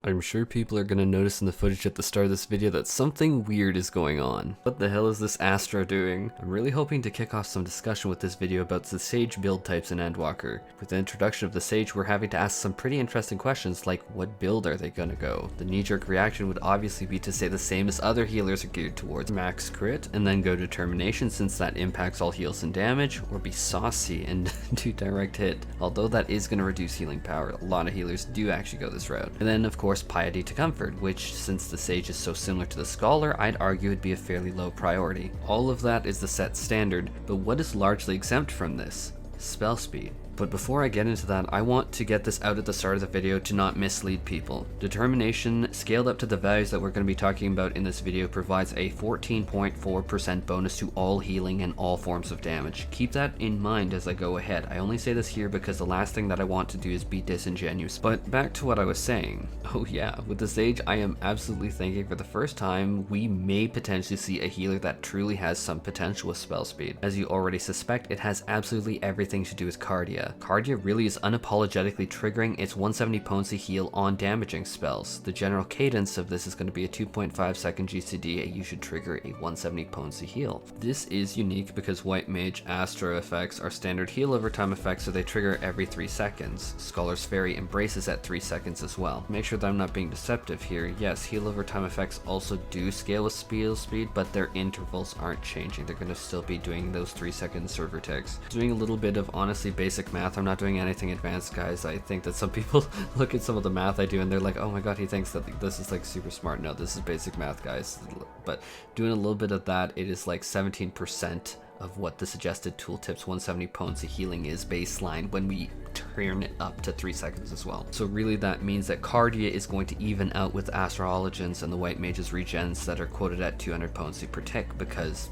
I'm sure people are going to notice in the footage at the start of this video that something weird is going on. What the hell is this Astra doing? I'm really hoping to kick off some discussion with this video about the Sage build types in Endwalker. With the introduction of the Sage, we're having to ask some pretty interesting questions like what build are they gonna go? The knee-jerk reaction would obviously be to say the same as other healers are geared towards max crit, and then go determination since that impacts all heals and damage, or be saucy and do direct hit. Although that is going to reduce healing power, a lot of healers do actually go this route. And then of course Piety to comfort, which since the Sage is so similar to the Scholar, I'd argue would be a fairly low priority. All of that is the set standard, but what is largely exempt from this? Spell speed. But before I get into that, I want to get this out at the start of the video to not mislead people. Determination, scaled up to the values that we're going to be talking about in this video, provides a 14.4% bonus to all healing and all forms of damage. Keep that in mind as I go ahead. I only say this here because the last thing that I want to do is be disingenuous. But back to what I was saying. Oh yeah, with the Sage, I am absolutely thinking for the first time we may potentially see a healer that truly has some potential with spell speed. As you already suspect, it has absolutely everything to do with Cardia. Cardia really is unapologetically triggering its 170 potency heal on damaging spells. The general cadence of this is going to be a 2.5 second GCD, and you should trigger a 170 potency heal. This is unique because White Mage Astra effects are standard heal over time effects, so they trigger every 3 seconds. Scholar's Fairy embraces at 3 seconds as well. Make sure that I'm not being deceptive here. Yes, heal over time effects also do scale with speed, but their intervals aren't changing. They're going to still be doing those 3-second server ticks. Doing a little bit of honestly basic math. I'm not doing anything advanced, guys. I think that some people look at some of the math I do and they're like, oh my god, he thinks that this is like super smart. No, this is basic math, guys. But doing a little bit of that, it is like 17% of what the suggested tooltips 170 potency healing is baseline when we turn it up to 3 seconds as well. So really that means that Cardia is going to even out with Astrologians and the White Mage's Regens that are quoted at 200 potency per tick, because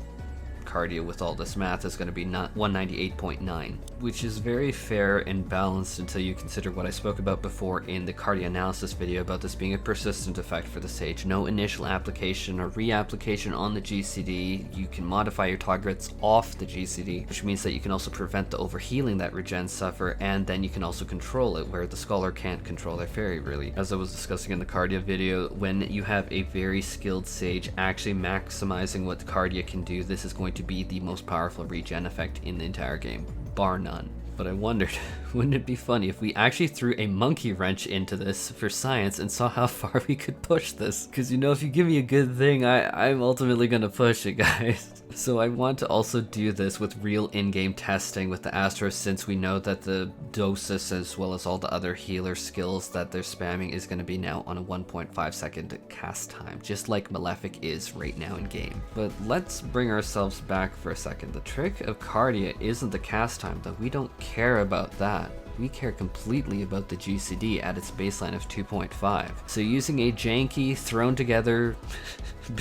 Cardia with all this math is going to be 198.9, which is very fair and balanced until you consider what I spoke about before in the Cardia analysis video about this being a persistent effect for the Sage. No initial application or reapplication on the GCD. You can modify your targets off the GCD, which means that you can also prevent the overhealing that Regens suffer, and then you can also control it, where the Scholar can't control their Fairy really. As I was discussing in the Cardia video, when you have a very skilled Sage actually maximizing what the Cardia can do, this is going to be the most powerful regen effect in the entire game, bar none. But I wondered, wouldn't it be funny if we actually threw a monkey wrench into this for science and saw how far we could push this? Because you know, if you give me a good thing, I'm ultimately gonna push it, guys. So I want to also do this with real in-game testing with the Astros, since we know that the Dosis as well as all the other healer skills that they're spamming is going to be now on a 1.5 second cast time, just like Malefic is right now in game. But let's bring ourselves back for a second. The trick of Cardia isn't the cast time though. We don't care about that. We care completely about the GCD at its baseline of 2.5. So using a janky, thrown together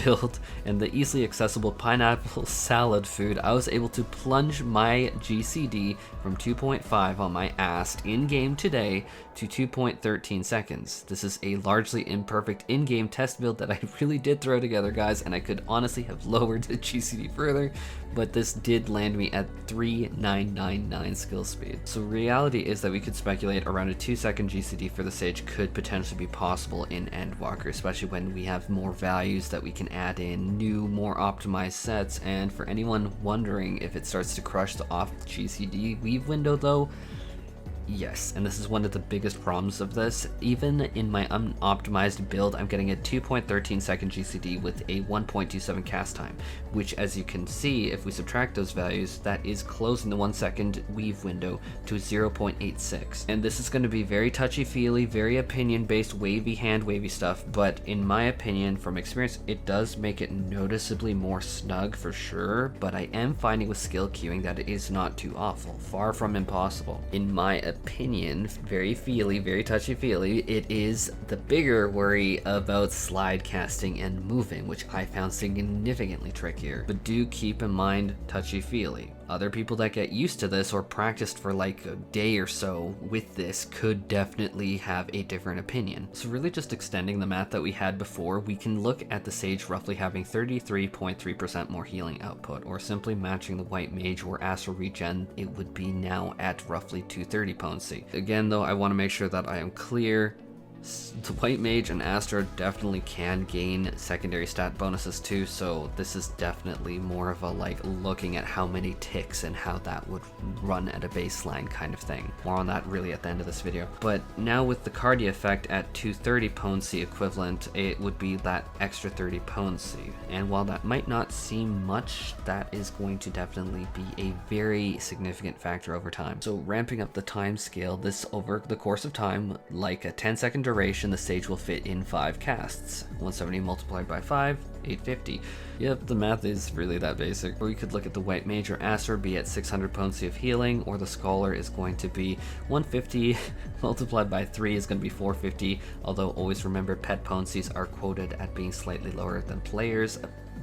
build and the easily accessible pineapple salad food, I was able to plunge my GCD from 2.5 on my AST in-game today to 2.13 seconds. This is a largely imperfect in-game test build that I really did throw together, guys, and I could honestly have lowered the GCD further, but this did land me at 3999 skill speed. So reality is that we could speculate around a 2-second GCD for the Sage could potentially be possible in Endwalker, especially when we have more values that we can add in, new, more optimized sets. And for anyone wondering if it starts to crush the off GCD weave window though, yes, and this is one of the biggest problems of this. Even in my unoptimized build, I'm getting a 2.13 second GCD with a 1.27 cast time, which as you can see, if we subtract those values, that is closing the 1 second weave window to 0.86. And this is going to be very touchy-feely, very opinion-based, wavy hand wavy stuff, but in my opinion, from experience, it does make it noticeably more snug for sure, but I am finding with skill queuing that it is not too awful, far from impossible. In my opinion, very feely, very touchy-feely, it is the bigger worry about slide casting and moving, which I found significantly trickier. But do keep in mind touchy-feely. Other people that get used to this or practiced for like a day or so with this could definitely have a different opinion. So really just extending the math that we had before, we can look at the Sage roughly having 33.3% more healing output, or simply matching the White Mage or Astral Regen, it would be now at roughly 230 potency. Again though, I want to make sure that I am clear. The White Mage and Astra definitely can gain secondary stat bonuses too, so this is definitely more of a like looking at how many ticks and how that would run at a baseline kind of thing. More on that really at the end of this video. But now with the Cardia effect at 230 potency equivalent, it would be that extra 30 potency. And while that might not seem much, that is going to definitely be a very significant factor over time. So ramping up the time scale, this over the course of time, like a 10-second duration, the Sage will fit in 5 casts. 170 multiplied by 5, 850. Yep, the math is really that basic. Or you could look at the White Mage or Astra, be at 600 potency of healing, or the Scholar is going to be 150 multiplied by 3 is going to be 450, although always remember pet potencies are quoted at being slightly lower than players.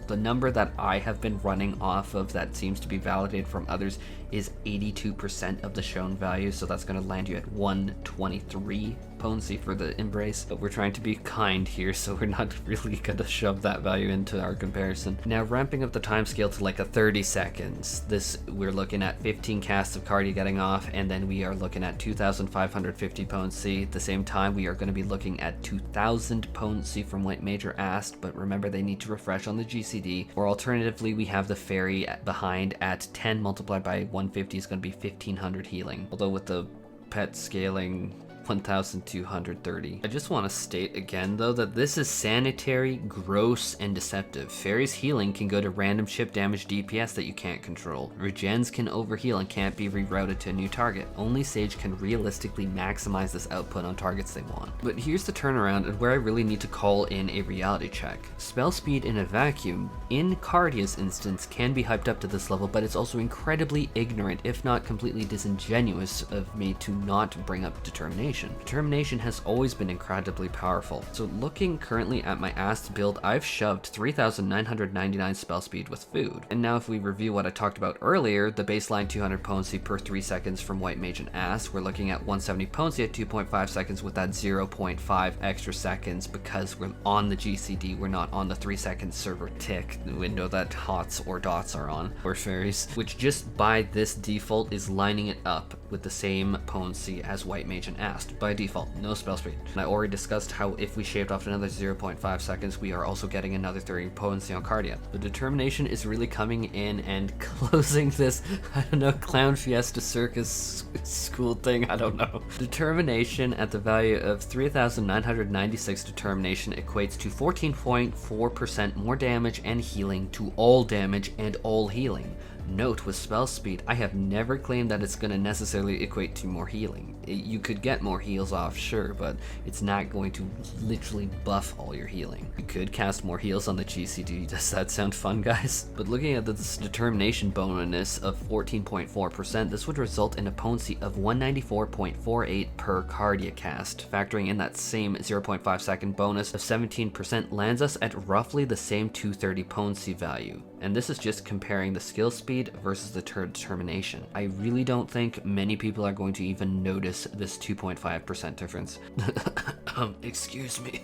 The number that I have been running off of that seems to be validated from others is 82% of the shown value, so that's going to land you at 123 potency for the Embrace, but we're trying to be kind here, so we're not really going to shove that value into our comparison. Now ramping up the time scale to like a 30 seconds, this we're looking at 15 casts of Cardia getting off, and then we are looking at 2550 potency. At the same time, we are going to be looking at 2000 potency from White Mage or Ast, but remember they need to refresh on the GCD, or alternatively we have the Fairy behind at 10 multiplied by 150 is going to be 1500 healing, although with the pet scaling 1230. I just want to state again though that this is sanitary, gross, and deceptive. Fairy's healing can go to random ship damage DPS that you can't control. Regens can overheal and can't be rerouted to a new target. Only Sage can realistically maximize this output on targets they want. But here's the turnaround and where I really need to call in a reality check. Spell speed in a vacuum, in Cardia's instance, can be hyped up to this level, but it's also incredibly ignorant, if not completely disingenuous of me to not bring up determination. Determination has always been incredibly powerful. So looking currently at my Ast build, I've shoved 3,999 spell speed with food. And now if we review what I talked about earlier, the baseline 200 potency per 3 seconds from White Mage and Ast, we're looking at 170 potency at 2.5 seconds with that 0.5 extra seconds because we're on the GCD, we're not on the 3-second server tick window that HOTS or DOTS are on, or fairies, which just by this default is lining it up with the same potency as White Mage and Ast. By default, no spell speed. And I already discussed how if we shaved off another 0.5 seconds, we are also getting another 30 potency on Cardia. The determination is really coming in and closing this, I don't know, clown fiesta circus school thing, I don't know. Determination at the value of 3,996 determination equates to 14.4% more damage and healing to all damage and all healing. Note, with spell speed, I have never claimed that it's going to necessarily equate to more healing. You could get more heals off, sure, but it's not going to literally buff all your healing. You could cast more heals on the GCD, does that sound fun, guys? But looking at this determination bonus of 14.4%, this would result in a potency of 194.48 per Cardia cast. Factoring in that same 0.5 second bonus of 17% lands us at roughly the same 230 potency value. And this is just comparing the skill speed versus the determination. I really don't think many people are going to even notice this 2.5% difference. Excuse me.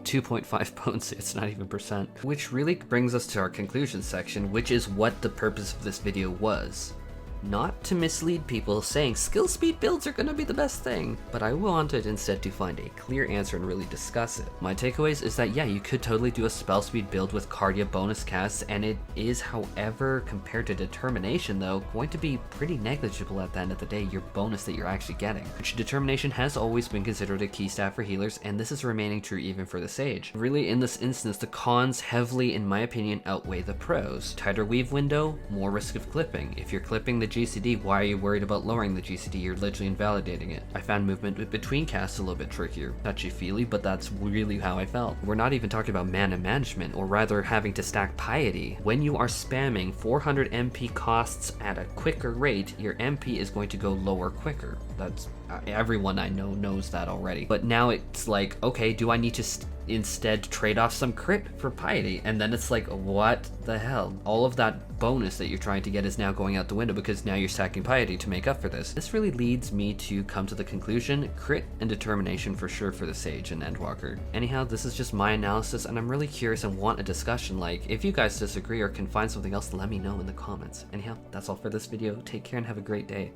2.5 potency, it's not even percent. Which really brings us to our conclusion section, which is what the purpose of this video was. Not to mislead people saying skill speed builds are gonna be the best thing, but I wanted instead to find a clear answer and really discuss it. My takeaways is that yeah, you could totally do a spell speed build with Cardia bonus casts, and it is, however, compared to determination though, going to be pretty negligible at the end of the day, your bonus that you're actually getting. Which determination has always been considered a key stat for healers, and this is remaining true even for the Sage. Really, in this instance, the cons heavily, in my opinion, outweigh the pros. Tighter weave window, more risk of clipping. If you're clipping the GCD, why are you worried about lowering the GCD? You're literally invalidating it. I found movement between casts a little bit trickier. Touchy-feely, but that's really how I felt. We're not even talking about mana management, or rather having to stack Piety. When you are spamming 400 MP costs at a quicker rate, your MP is going to go lower quicker. That's everyone I know knows that already. But now it's like, okay, do I need to instead trade off some crit for Piety? And then it's like, what the hell? All of that bonus that you're trying to get is now going out the window because now you're stacking Piety to make up for this. This really leads me to come to the conclusion, crit and determination for sure for the Sage and Endwalker. Anyhow, this is just my analysis, and I'm really curious and want a discussion. Like, if you guys disagree or can find something else, let me know in the comments. Anyhow, that's all for this video. Take care and have a great day.